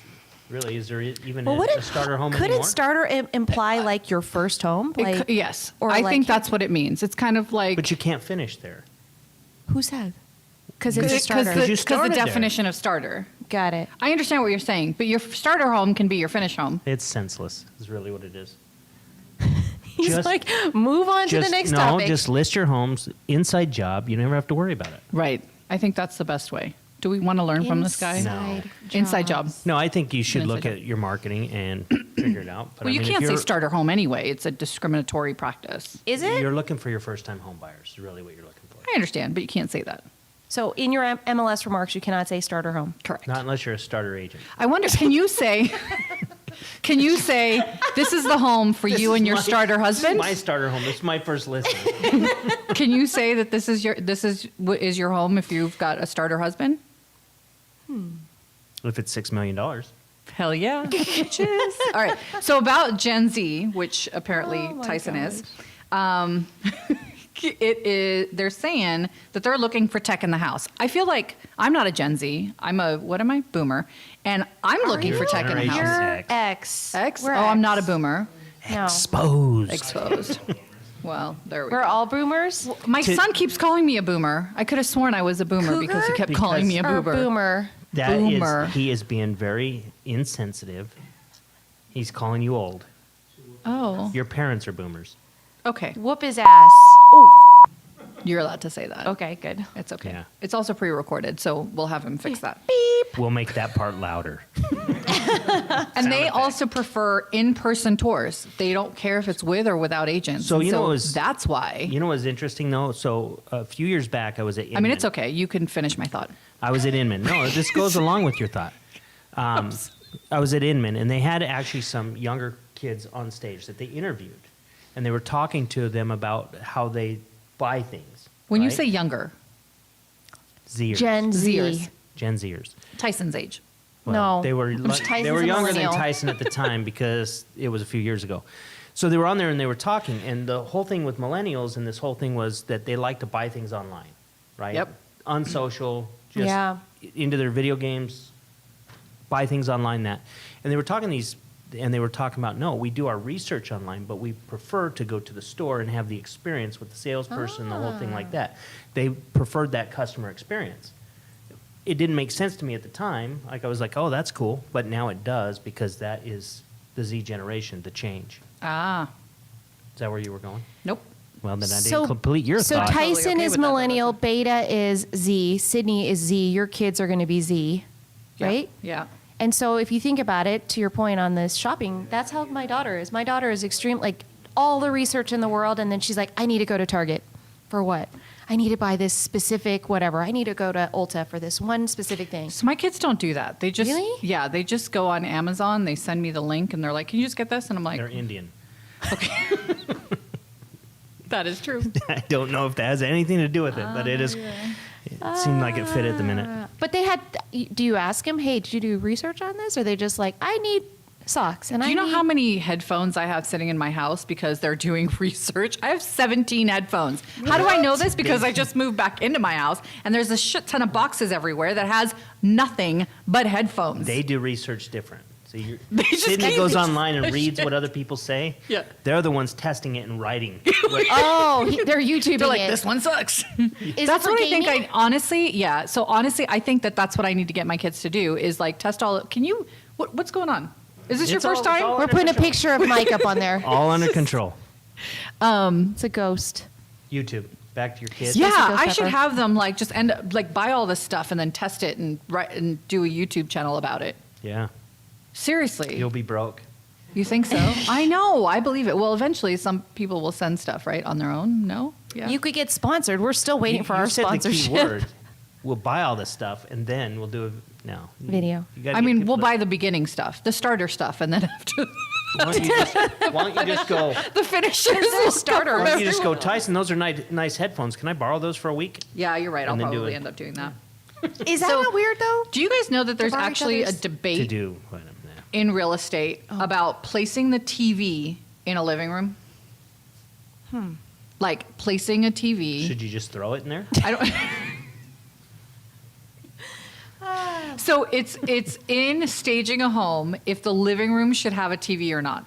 there even Well, a starter home couldn't anymore? starter imply like your first home? Like, Yes. or I like- think that's what it means. It's kind of like But you can't finish there. who said? Because it's a because starter. you the started there. definition of starter. Got it. I understand what you're saying, but your starter home can be your finish home. It's senseless. Is really what it is. He's Just- like, move on to the next no, topic. just list your homes, inside job. You never have to worry about it. Right. I think that's the best way. Do we want to learn from this guy? No. Inside job. No, I think you should Inside look job. at your marketing and figure it out. But Well, I you mean, if can't say you're- starter home anyway. It's a discriminatory practice. Is it? You're looking for your first-time home buyers. Is really what you're looking for. I understand, but you can't say that. So in your MLS remarks, you cannot say starter home. Correct. Not unless you're a starter agent. I wonder, can you say this is the home for you and your starter husband? My starter home. This is my first listing. Can you say that this is your home if you've got a starter husband? If it's $6 million. Hell yeah. Bitches. All right. So about Gen Z, which apparently Oh my Tyson gosh. is, they're saying that they're looking for tech in the house. I feel like I'm not a Gen Z. What am I? Boomer. And I'm looking for tech in the Generation house. X. You're X. X? We're Oh, I'm not a X. boomer. No. Exposed. Exposed. Well, there we We're go. all boomers. My son keeps calling me a boomer. I could have sworn I was a boomer because he Cougar? kept calling me a Or boomer. boomer. Boomer. He is being very insensitive. He's calling you old. Oh, Your parents are boomers. okay. Whoop his ass. Oh. You're allowed to say that. Okay, good. It's okay. Yeah. It's also pre-recorded, so we'll have him fix that. We'll make that part louder. And they effect. also prefer in-person tours. They don't care if it's with or without agents. So, And you know what was- that's why. You know what's interesting though? So a few years back, I was at Inman. I mean, it's okay. You can finish my thought. I was at Inman. No, this goes along with your thought. I was at Inman, and they had actually some younger kids on stage that they interviewed, and they were talking to them about how they buy things. When you right? say younger, Zers. Gen Z. Zers. Gen Zers. Tyson's age. No. They were Tyson's they were a younger than millennial. Tyson at the time because it was a few years ago. So they were on there and they were talking, and the whole thing with millennials and this whole thing was that they like to buy things online, right? Yep. Unsocial, just Yeah. into their video games, buy things online. And they were talking about no, we do our research online, but we prefer to go to the store and have the experience with the salesperson, the whole thing like that. They preferred that customer experience. It didn't make sense to me at the time. Like I was like, oh, that's cool, but now it does because that is the Z generation, the change. Ah, Is that where you were going? nope. Well, then I didn't complete your so thought. Totally Tyson okay is with that, though, millennial, Beta is Z, Sydney is Z. Your kids are going to be Z, Yeah. right? Yeah. And so if you think about it, to your point on this shopping, that's how my daughter is. My daughter is extreme, like all the research in the world, and then she's like, I need to go to Target. For what? I need to buy this specific whatever. I need to go to Ulta for this one specific thing. So my kids don't do that. They just Really? Yeah, they just go on Amazon. They send me the link, and they're like, "Can you just get this?" And I'm like, They're Indian. "That is true." I don't know if that has anything to do with it, but it is. It seemed like it fit at the minute. But they had, do you ask them, hey, did you do research on this? Or are they just like, I need socks. And Do you know how many headphones I have sitting in my house because they're doing research? I have 17 headphones. How do I know this? Because I just moved back into my house and there's a shit ton of boxes everywhere that has nothing but headphones. They do research different. So They just Sydney keep goes research. online and reads what other people say. Yeah. They're the ones testing it and writing. They're YouTubing They're like, it. this one sucks. Is That's it for what I think. gaming? Honestly, yeah. So honestly, I think that's what I need to get my kids to do is like test all. Can you? What's going on? Is this your It's all- first it's time? all- We're putting a picture of Mike up on there. All under control. It's a ghost. YouTube. Back to your kids. Yeah, Ghost I should pepper. have them like just end up like buy all this stuff and then test it and write and do a YouTube channel about it. Yeah. Seriously, You'll be broke. you think so? I know, I believe it. Well, eventually, some people will send stuff right on their own. No, yeah. You could get sponsored. We're still waiting for our said sponsorship. The key word. We'll buy all this stuff and then we'll do a Video. You gotta I get mean, people we'll buy the beginning stuff, the starter stuff, and then after Why don't you just go? the finishers, we'll starter. Why don't you just go, Tyson? Those are nice headphones. Can I borrow those for a week? Yeah, you're right. I'll And then do probably it. end up doing that. Is that So- not weird though? Do you guys know that there's borrow each actually a other's- To debate do. in real estate about placing the TV in a living room? Like placing a TV. Should you just throw it in there? I don't. So it's in staging a home if the living room should have a TV or not,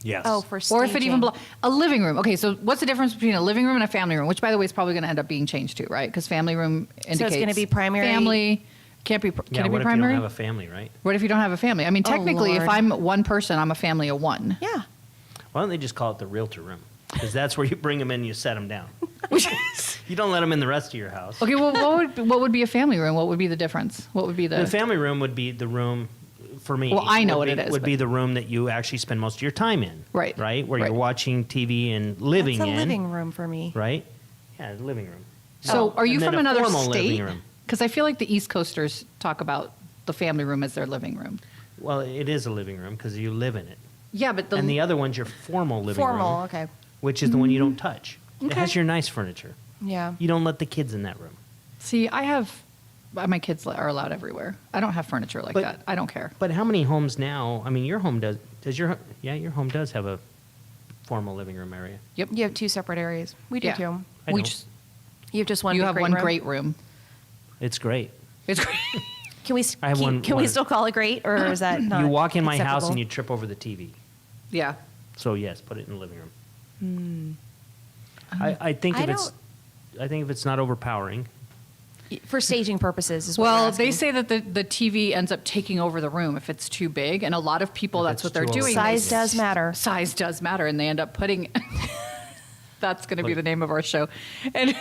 Yes. Oh, for or if it even staging. a living room. Okay, so what's the difference between a living room and a family room? Which, by the way, is probably going to end up being changed too, right? Because family room indicates gonna be primary? Family can't be. yeah. Can it What be if primary? you don't have a family, right? What if you don't have a family? I mean, Oh, technically, if Lord. I'm one person, I'm a family of one. Yeah. Why don't they just call it the realtor room? Because that's where you bring them in, and you set them down. Which is You don't let them in the rest of your house. okay. Well, what would be a family room? What would be the difference? What would be The family room would be the room for me. Well, I know would what be- it is, Would but- be the room that you actually spend most of your time in. Right. Right. Where Right. you're watching TV and living That's a in. living room for me. Right. Yeah, the living room. So, are you And then from a another formal living state? room. Because I feel like the East Coasters talk about the family room as their living room. Well, it is a living room because you live in it. Yeah, but And the other one's your formal living Formal. room, Okay. which is the one you don't touch. It Okay. has your nice furniture. Yeah. You don't let the kids in that room. see, I have my kids are allowed everywhere. I don't have furniture like But- that. I don't care. But how many homes now? I mean, your home does. Does your your home does have a formal living room area? Yep. You have two separate areas. We do Yeah. too. I We know. just You have just one. you big have great one room? great room. It's great. It's great. Can we? I have one- Can we one- still call it great, or is that not? You walk in my house acceptable? and you trip over the TV. yeah. So yes, put it in the living room. I think I if it's, I think if it's not overpowering. for staging purposes. Is what Well, you're they asking. say that the TV ends up taking over the room if it's too big, and a lot of people If that's it's what they're too doing. size does matter. Size does matter, and they end up putting. That's going to be Like- the name of our show, and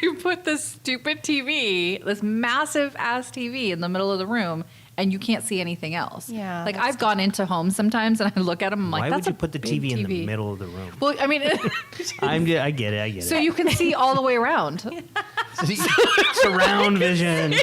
you put this stupid TV, this massive ass TV, in the middle of the room, and you can't see anything else. Yeah, like that's I've gone into homes sometimes, and I look at them, I'm like, Why that's would you a put the big TV in the middle of the room? Well, I mean, I get it. so you can see all the way around. Surround vision.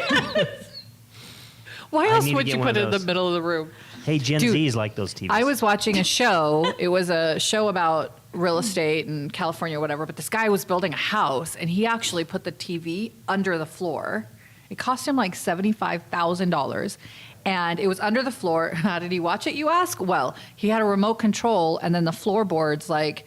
Why I else need to would get you one put of it in the those. middle of the room? Hey, Gen Dude, Z's like those TVs. I was watching a show. It was a show about real estate in California or whatever, but this guy was building a house and he actually put the TV under the floor. It cost him like $75,000 and it was under the floor. How did he watch it, you ask? Well, he had a remote control and then the floorboards like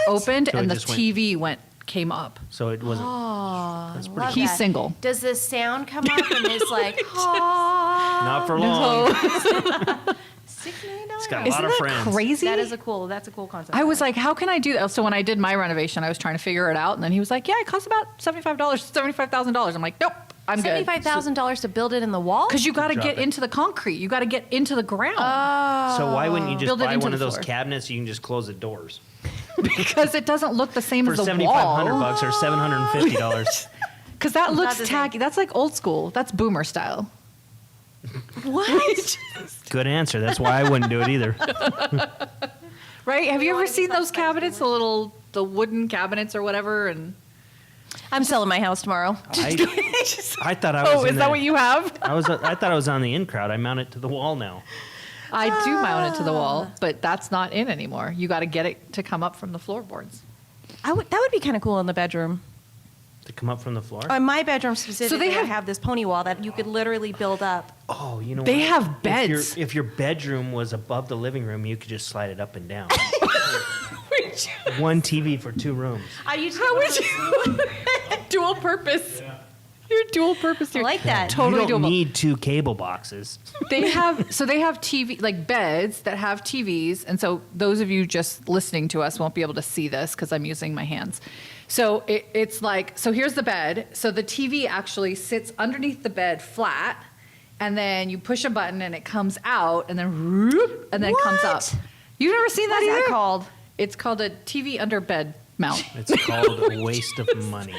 opened So it and the just went- TV came up. So it wasn't. Oh, That's love pretty. He's that. single. Does the sound come up and it's like, oh, Not for long. $6 million? It's got a Isn't lot of that friends. crazy? That's a cool concept. I was like, how can I do that? So when I did my renovation, I was trying to figure it out. And then he was like, yeah, it costs about $75,000. I'm like, nope, I'm good. $75,000 to build it in the wall? Because you got to Drop get it. into the concrete. You got to get into the ground. So why wouldn't you just Build it buy into one the of those floor. cabinets? You can just close the doors because it doesn't look the same for as the $7,500 wall. or $750. Because that looks the same. tacky. That's like old school. That's boomer style. What? Good answer. That's why I wouldn't do it either. Right? Have you ever seen those cabinets, the wooden cabinets or whatever? And I'm selling my house tomorrow. I thought I was. oh, in is that what you have? I thought I was on the in crowd. I mount it to the wall now. I do mount it to the wall, but that's not in anymore. You got to get it to come up from the floorboards. That would be kind of cool in the bedroom. To come up from the floor. In my bedroom specifically, have- I have this pony wall that you could literally build up. Oh, you know They what? have beds. If your bedroom was above the living room, you could just slide it up and down. One TV for 2 rooms. How would you? Dual purpose. You're dual purpose. I You're like that. Totally you don't doable. need 2 cable boxes. They have TV like beds that have TVs, and so those of you just listening to us won't be able to see this because I'm using my hands. So it's like, so here's the bed. So the TV actually sits underneath the bed flat, and then you push a button and it comes out, and then whoop, and then it comes up. What? You've never seen that What's either? that called? It's called a TV under bed mount. It's called a waste of money.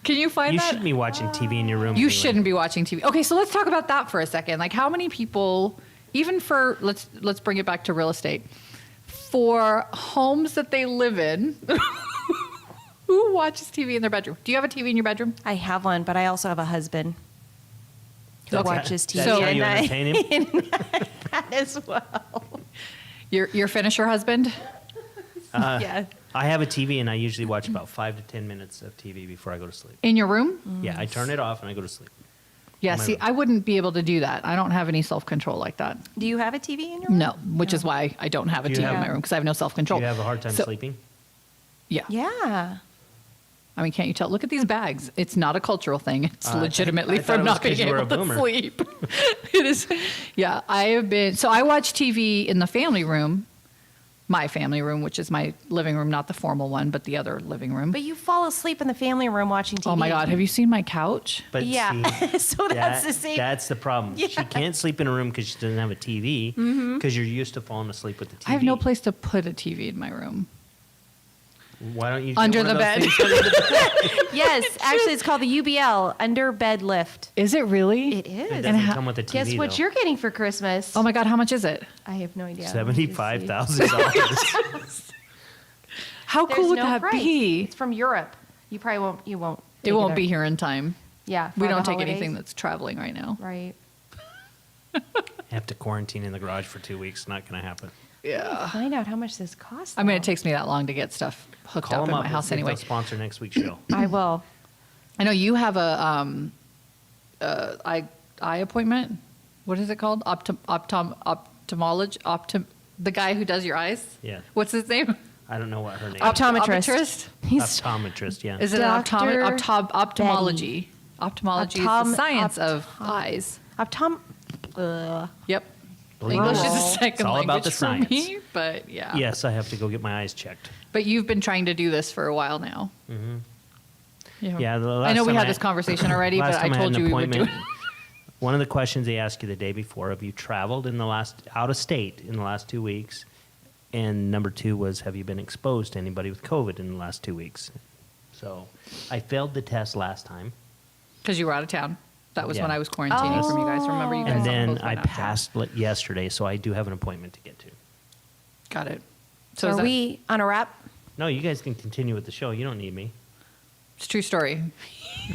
Can you find You that? shouldn't be watching TV in your room. You anyway. shouldn't be watching TV. Okay, so let's talk about that for a second. Like, how many people, even for let's bring it back to real estate, for homes that they live in, who watches TV in their bedroom? Do you have a TV in your bedroom? I have one, but I also have a husband who That's watches TV. That's how and you I- entertain him? that as well. Your finisher husband? Yeah. I have a TV, and I usually watch about 5 to 10 minutes of TV before I go to sleep. In your room? Yeah, I turn it off and I go to sleep. Yeah, My see, room. I wouldn't be able to do that. I don't have any self-control like that. Do you have a TV in your room? No, which is why I don't have a Do you TV in have- my room, because I have no Do self-control. you have a hard time So- sleeping? Yeah. Yeah. I mean, can't you tell? Look at these bags. It's not a cultural thing. It's I legitimately thought from it was not being 'cause you were able a to boomer. sleep. It is. Yeah, I have been. So I watch TV in the family room, my family room, which is my living room, not the formal one, but the other living room. But you fall asleep in the family room watching TV. Oh my God, have you seen my couch? But Yeah. see, So that's the same. That's the problem. She can't sleep in a room because she doesn't have a TV because you're used to falling asleep with the TV. I have no place to put a TV in my room. Why don't you get Under one the of those bed. things under the bed? Yes, actually, it's called the UBL, under bed lift. Is it really? It is. It And doesn't how- come with a TV. Guess what though. you're getting for Christmas? Oh my God, how much is it? I have no idea. $75,000. How There's cool would no that price. be? It's from Europe. You probably won't. You won't. It take won't up. be here in time. Yeah. We for don't the take holidays. anything that's traveling right now. Right. I have to quarantine in the garage for 2 weeks. Not going to happen. Yeah. Find out how much this costs. I mean, though. it takes me that long to get stuff hooked Call up in them my up. house See if anyway. they'll sponsor next week's show. I will. I know you have a eye appointment. What is it called? Ophthalmologist. The guy who does your eyes. Yeah. What's his name? I don't know what her name is. Optometrist. He's Optometrist, yeah. Is it Dr. ophthalmology? Ophthalmology is the science of eyes. optom. Yep. Believe English it or is a not, second it's all language about the for science. me, but yeah. Yes, I have to go get my eyes checked. But you've been trying to do this for a while now. Mm-hmm. Yeah, the last I know we time had this conversation already, but last I time told had you an we would do it. appointment, One of the questions they ask you the day before, have you traveled out of state in the last 2 weeks? And number 2 was, have you been exposed to anybody with COVID in the last 2 weeks? So I failed the test last time. Because you were out of town. That was Yeah. when I was quarantining from you guys. Remember, you guys And all then both I went out of town. passed yesterday, so I do have an appointment to get to. Got it. So is are that- we on a wrap? No, you guys can continue with the show. You don't need me. It's a true story.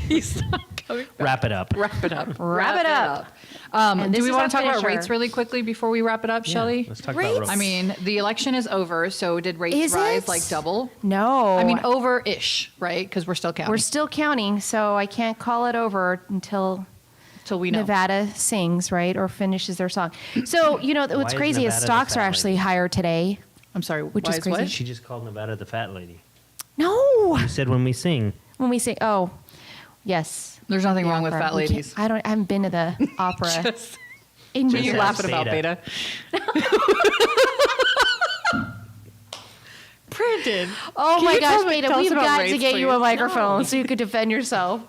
He's not coming back. Wrap it up. Wrap it up. Wrap it up. And Do this we is want our to talk about finisher. rates really quickly before we wrap it up, Shelley? Let's talk Rates? about I mean, the election is over, so did rates Is rise it? like double? No. I mean, over-ish, right? Because we're still counting. we're still counting, so I can't call it over until Till we know. Nevada sings, right, or finishes their song. So what's Why is crazy is Nevada the stocks fat are actually lady? higher today. I'm sorry, Which why is crazy. what? She just called Nevada the fat lady. No, You said when we sing. when we say, oh, yes. There's nothing The wrong with opera. fat We can't- ladies. I haven't been to the opera Just, in Just you're years. ask laughing about Beta. Beta. Brandon. Oh Can my you gosh, tell me- Beta, tell us we've about got to rates, get you a please? microphone so you could defend yourself.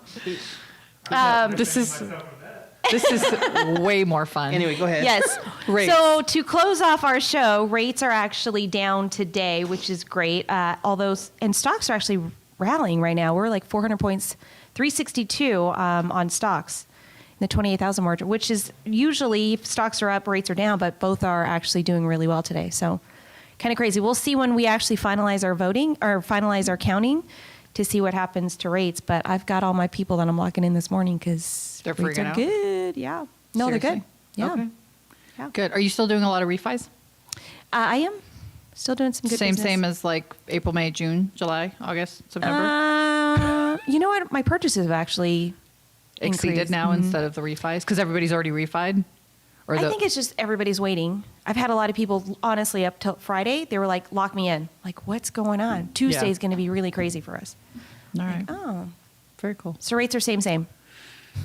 This is way more fun. Anyway, go ahead. Yes. Rates. So to close off our show, rates are actually down today, which is great. And stocks are actually rallying right now. We're like 400 points, 362 on stocks in the 28,000 margin, which is usually if stocks are up, rates are down, but both are actually doing really well today. So kind of crazy. We'll see when we actually finalize our voting or finalize our counting to see what happens to rates. But I've got all my people that I'm locking in this morning because They're rates freaking are out? good. Yeah. No, they're Seriously? good. Yeah. Okay. Yeah. Good. Are you still doing a lot of refis? I am still doing some good Same business. as like April, May, June, July, August, September? You know what? My purchases have actually Exceeded increased. now instead of the refis? Because everybody's already refied? Or I think it's just everybody's waiting. I've had a lot of people, honestly, up till Friday, they were like, lock me in. Like, what's going on? Tuesday's going to be really crazy for us. all right. Oh. Very cool. So rates are same.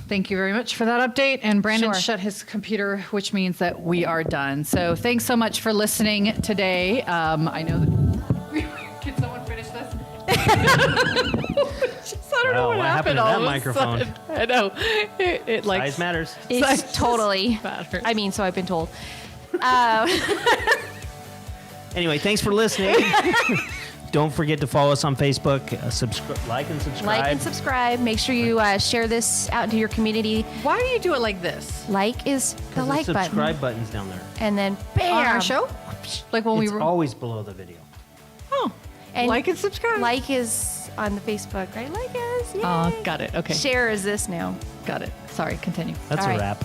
Thank you very much for that update. And Brandon Sure. shut his computer, which means that we are done. So thanks so much for listening today. I know that. Can someone finish this? I don't know Well, what what happened to all that of a microphone? sudden. I know. It like Size matters. It's Size totally. matters. I mean, so I've been told. Anyway, thanks for listening. Don't forget to follow us on Facebook. Like and subscribe. Like and subscribe. Make sure you share this out into your community. Why do you do it like this? Like is the like button. Subscribe button's down there. And then bam. On our show? Like when we It's were. always below the video. Oh. And like and subscribe. Like is on the Facebook, right? Like is. Yay. Oh, got it. Okay. Share is this now. Got it. Sorry, continue. That's All a right. wrap.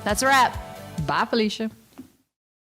That's a wrap. Bye, Felicia.